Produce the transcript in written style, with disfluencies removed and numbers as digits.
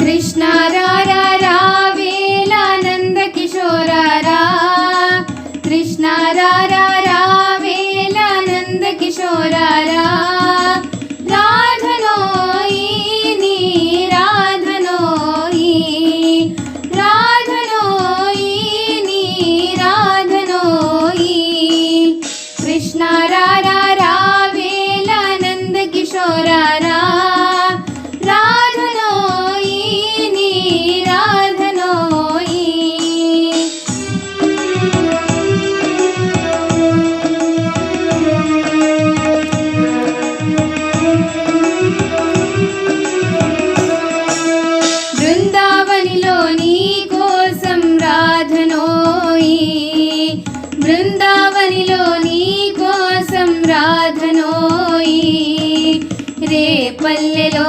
కృష్ణ రారా రావేలా నంద కిశోరారా కృష్ణ రారా రావేలా నంద కిశోరారా రాధనోయి నీ రాధనోయి రాధనోయి నీ రాధనోయి కృష్ణ రారా రావేలా నంద కిశోరారా రాధనోయి నీ రాధనోయి బృందావనిలో నీ కోసం రాధనోయి బృందావనిలో నీ కోసం రాధనోయి రే పల్లెలో